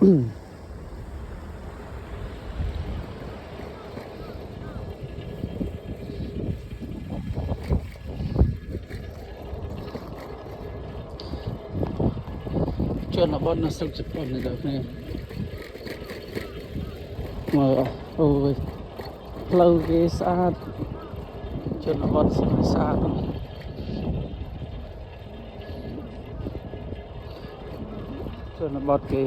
ជនបទនៅស្រុកជប៉ុននេះដល់គ្នាមើលអូយផ្លូវគេស្អាតជនបទស្អាតជនបទគេ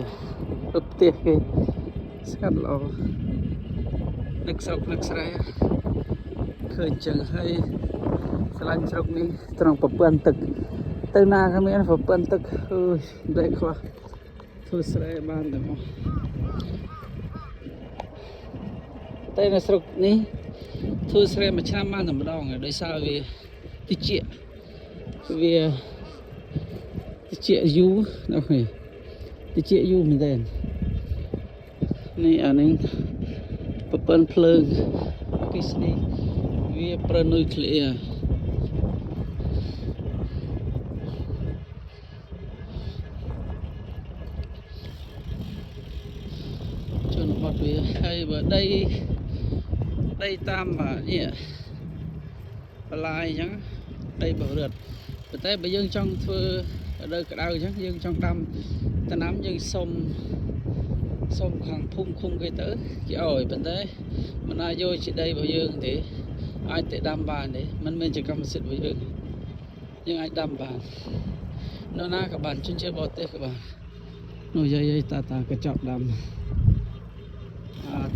ផ្ទះគេស្ងាត់ល្អនឹកស្រុកនឹកស្រែឃើញចឹងហើយឆ្លាញ់ស្រុកនេះត្រង់ប្រព័ន្ធទឹកទៅណាក៏មានប្រព័ន្ធទឹកអើយតែខ្វះធ្វើស្រែបានតែមកតែនៅស្រុកនេះធ្វើស្រែមួយឆ្នាំបានតែម្ដងដោយសារវាតិចវាតិចយូរដល់នេះតិចយូរមែនទេនេះអានេះប្រព័ន្ធភ្លើងអគ្គិសនីវាប្រើនុយក្លេអ៊ែរជនបទវាហើយបើដីតាមនេះបន្លាយអញ្ចឹងដីបរិបទប៉ុន្តែបើយើងចង់ធ្វើរដូវក្តៅអញ្ចឹងយើងចង់ដាំដំណាំយើងសុំខាងភូមិឃុំគេទៅគេឲ្យប៉ុន្តែមិនអាចយកជាដីរបស់យើងទេអាចតែដាំបានទេមិនមែនជាកម្មសិទ្ធិរបស់យើងអាចដាំបាននៅណាក៏បានជនជាតិបរទេសក៏បាននោះយាយតាកញ្ចក់ដាំ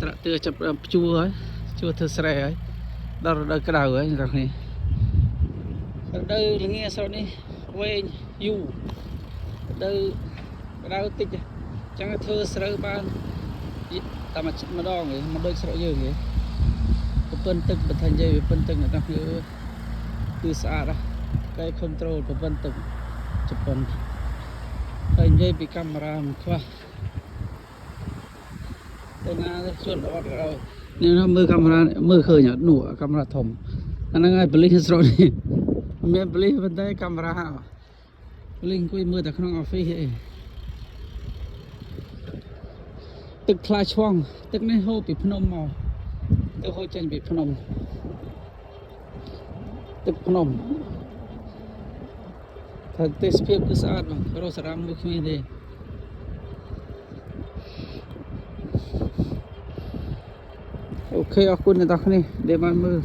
ត្រាក់ទ័រចាប់ផ្ដើមភ្ជួរហើយធ្វើស្រែហើយដល់រដូវក្តៅហើយអ្នកនេះរដូវល្ងាស្រុកនេះវែងយូររដូវក្តៅតិចអញ្ចឹងធ្វើស្រូវបានតែម្ដងឯងមិនដូចស្រុកយើងទេប្រព័ន្ធទឹកបើថានិយាយប្រព័ន្ធទឹកអ្នកនេះគឺស្អាតហ៎គេខុនត្រូលប្រព័ន្ធទឹកជប៉ុនហើយនិយាយពីកាមេរ៉ាមិនខ្វះទៅណាជនបទក៏ដោយនេះមើលកាមេរ៉ាមើលឃើញអត់នោះកាមេរ៉ាធំអាហ្នឹងហើយប៉ូលីសស្រុកនេះមានប៉ូលីសប៉ុន្តែកាមេរ៉ាប៉ូលីសអង្គុយមើលតែក្នុង office ឯងទឹកថ្លាឆ្វង់ទឹកនេះហូរពីភ្នំមកទៅហូរចេញពីភ្នំទឹកភ្នំតែទេសភាពគឺស្អាតមករស់សារ៉ាំមួយគ្មានទេអូខេអរគុណអ្នកទាំងអស់គ្នាដែលបានមើល